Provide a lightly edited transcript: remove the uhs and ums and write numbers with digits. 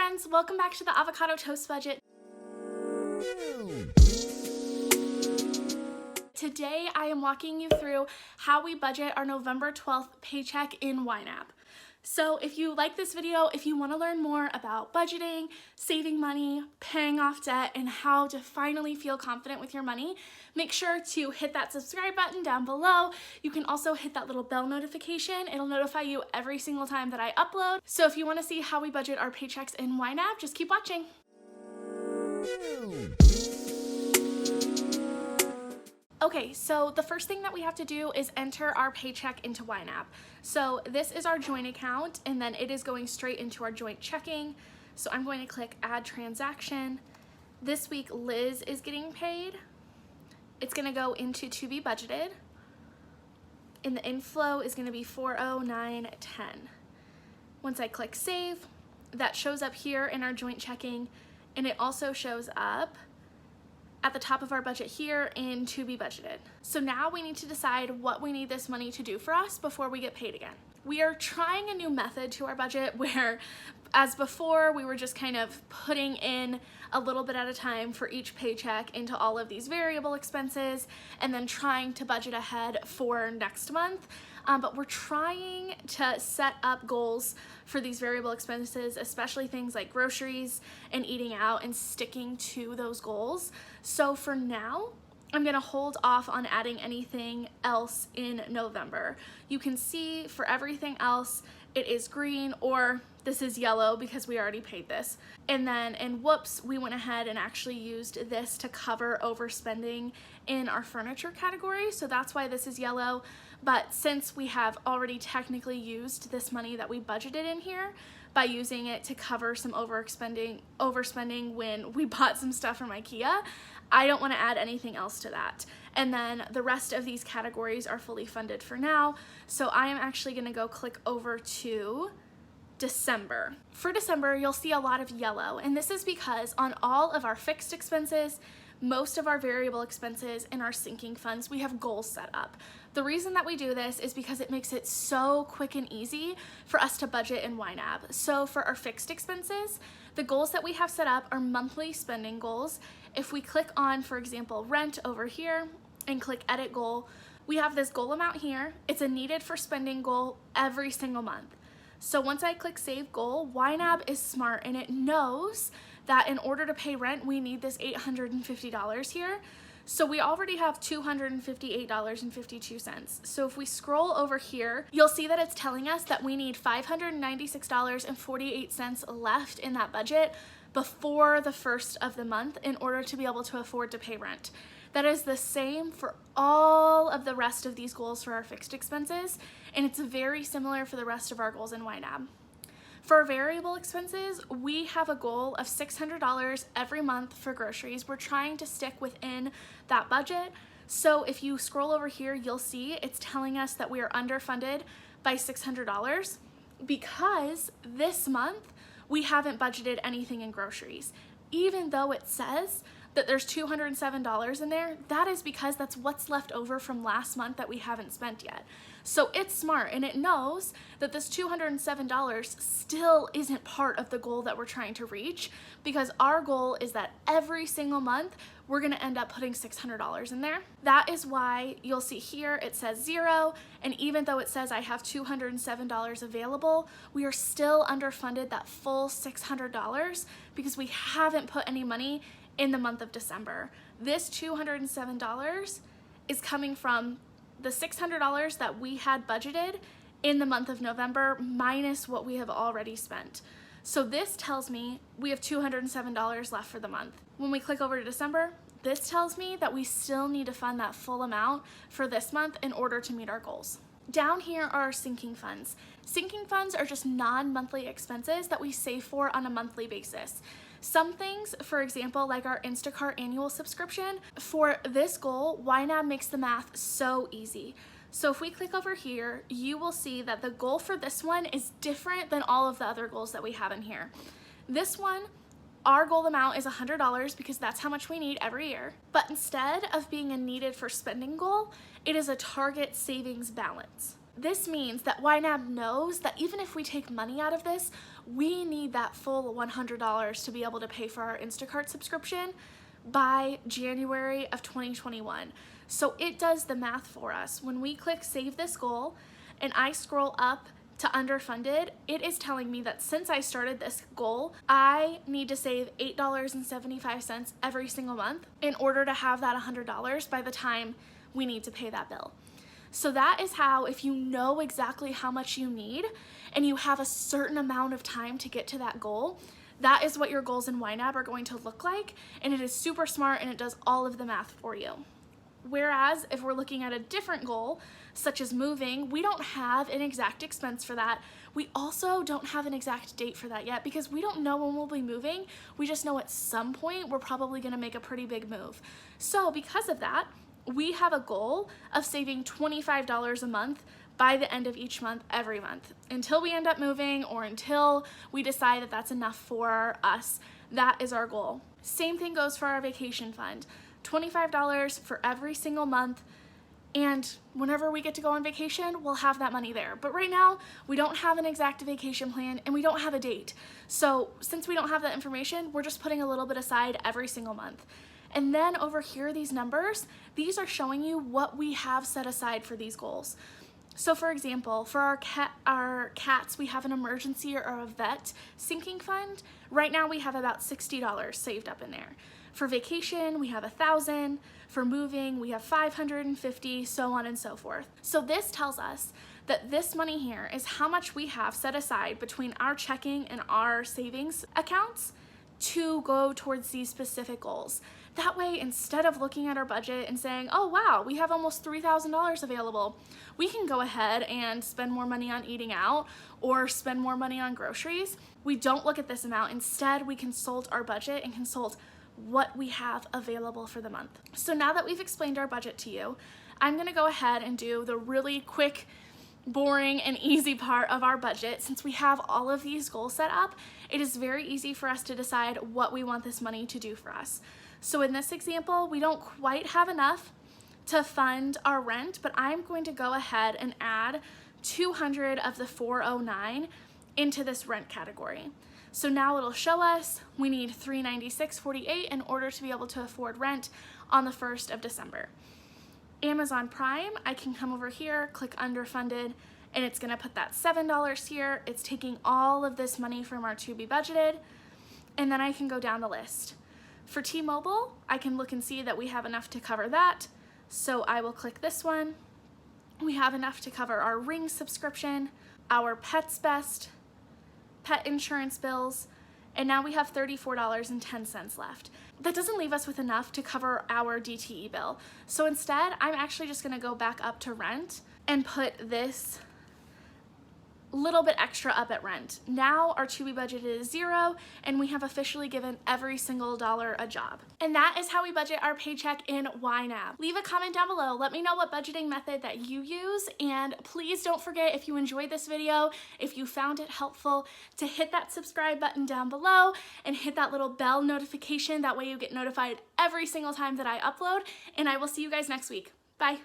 friends, welcome back to the Avocado Toast Budget. Today I am walking you through how we budget our November 12th paycheck in YNAB. So if you like this video, if you want to learn more about budgeting, saving money, paying off debt, and how to finally feel confident with your money, make sure to hit that subscribe button down below. You can also hit that little bell notification. It'll notify you every single time that I upload. So if you want to see how we budget our paychecks in YNAB, just keep watching. Okay, so the first thing that we have to do is enter our paycheck into YNAB. So this is our joint account, and then it is going straight into our joint checking. So I'm going to click add transaction. This week Liz is getting paid. It's gonna go into to be budgeted. And the inflow is gonna be 40910. Once I click save, that shows up here in our joint checking, and it also shows up at the top of our budget here in to be budgeted. So now we need to decide what we need this money to do for us before we get paid again. We are trying a new method to our budget where, as before, we were just kind of putting in a little bit at a time for each paycheck into all of these variable expenses and then trying to budget ahead for next month. But we're trying to set up goals for these variable expenses, especially things like groceries and eating out, and sticking to those goals. So for now, I'm gonna hold off on adding anything else in November. You can see for everything else, it is green, or this is yellow because we already paid this. And then in whoops, we went ahead and actually used this to cover overspending in our furniture category. So that's why this is yellow. But since we have already technically used this money that we budgeted in here by using it to cover some overspending when we bought some stuff from IKEA, I don't want to add anything else to that. And then the rest of these categories are fully funded for now. So I am actually going to go click over to December. For December, you'll see a lot of yellow, and this is because on all of our fixed expenses, most of our variable expenses, and our sinking funds, we have goals set up. The reason that we do this is because it makes it so quick and easy for us to budget in YNAB. So for our fixed expenses, the goals that we have set up are monthly spending goals. If we click on, for example, rent over here and click edit goal, we have this goal amount here. It's a needed for spending goal every single month. So once I click save goal, YNAB is smart and it knows that in order to pay rent, we need this $850 here. So we already have $258.52. So if we scroll over here, you'll see that it's telling us that we need $596.48 left in that budget before the first of the month in order to be able to afford to pay rent. That is the same for all of the rest of these goals for our fixed expenses, and it's very similar for the rest of our goals in YNAB. For our variable expenses, we have a goal of $600 every month for groceries. We're trying to stick within that budget. So if you scroll over here, you'll see it's telling us that we are underfunded by $600 because this month we haven't budgeted anything in groceries. Even though it says that there's $207 in there, that is because that's what's left over from last month that we haven't spent yet. So it's smart and it knows that this $207 still isn't part of the goal that we're trying to reach, because our goal is that every single month we're gonna end up putting $600 in there. That is why you'll see here it says 0, and even though it says I have $207 available, we are still underfunded that full $600 because we haven't put any money in the month of December. This $207 is coming from the $600 that we had budgeted in the month of November minus what we have already spent. So this tells me we have $207 left for the month. When we click over to December, this tells me that we still need to fund that full amount for this month in order to meet our goals. Down here are our sinking funds. Sinking funds are just non-monthly expenses that we save for on a monthly basis. Some things, for example, like our Instacart annual subscription, for this goal, YNAB makes the math so easy. So if we click over here, you will see that the goal for this one is different than all of the other goals that we have in here. This one, our goal amount is $100 because that's how much we need every year. But instead of being a needed for spending goal, it is a target savings balance. This means that YNAB knows that even if we take money out of this, we need that full $100 to be able to pay for our Instacart subscription by January of 2021. So it does the math for us. When we click save this goal and I scroll up to underfunded, it is telling me that since I started this goal, I need to save $8.75 every single month in order to have that $100 by the time we need to pay that bill. So that is how, if you know exactly how much you need and you have a certain amount of time to get to that goal, that is what your goals in YNAB are going to look like, and it is super smart and it does all of the math for you. Whereas if we're looking at a different goal, such as moving, we don't have an exact expense for that. We also don't have an exact date for that yet because we don't know when we'll be moving. We just know at some point we're probably gonna make a pretty big move. So because of that, we have a goal of saving $25 a month by the end of each month, every month, until we end up moving or until we decide that that's enough for us. That is our goal. Same thing goes for our vacation fund. $25 for every single month, and whenever we get to go on vacation, we'll have that money there. But right now, we don't have an exact vacation plan and we don't have a date. So since we don't have that information, we're just putting a little bit aside every single month. And then over here, these numbers, these are showing you what we have set aside for these goals. So for example, for our cats, we have an emergency or a vet sinking fund. Right now we have about $60 saved up in there. For vacation, we have $1,000. For moving, we have $550, so on and so forth. So this tells us that this money here is how much we have set aside between our checking and our savings accounts to go towards these specific goals. That way, instead of looking at our budget and saying, oh wow, we have almost $3,000 available, we can go ahead and spend more money on eating out or spend more money on groceries. We don't look at this amount. Instead, we consult our budget and consult what we have available for the month. So now that we've explained our budget to you, I'm gonna go ahead and do the really quick, boring, and easy part of our budget. Since we have all of these goals set up, it is very easy for us to decide what we want this money to do for us. So in this example, we don't quite have enough to fund our rent, but I'm going to go ahead and add 200 of the 409 into this rent category. So now it'll show us we need $396.48 in order to be able to afford rent on the 1st of December. Amazon Prime, I can come over here, click underfunded, and it's gonna put that $7 here. It's taking all of this money from our to be budgeted, and then I can go down the list. For T-Mobile, I can look and see that we have enough to cover that. So I will click this one. We have enough to cover our Ring subscription, our Pets Best, pet insurance bills, and now we have $34.10 left. That doesn't leave us with enough to cover our DTE bill. So instead, I'm actually just gonna go back up to rent and put this little bit extra up at rent. Now our to be budget is $0, and we have officially given every single dollar a job. And that is how we budget our paycheck in YNAB. Leave a comment down below. Let me know what budgeting method that you use, and please don't forget, if you enjoyed this video, if you found it helpful, to hit that subscribe button down below and hit that little bell notification. That way you get notified every single time that I upload, and I will see you guys next week. Bye.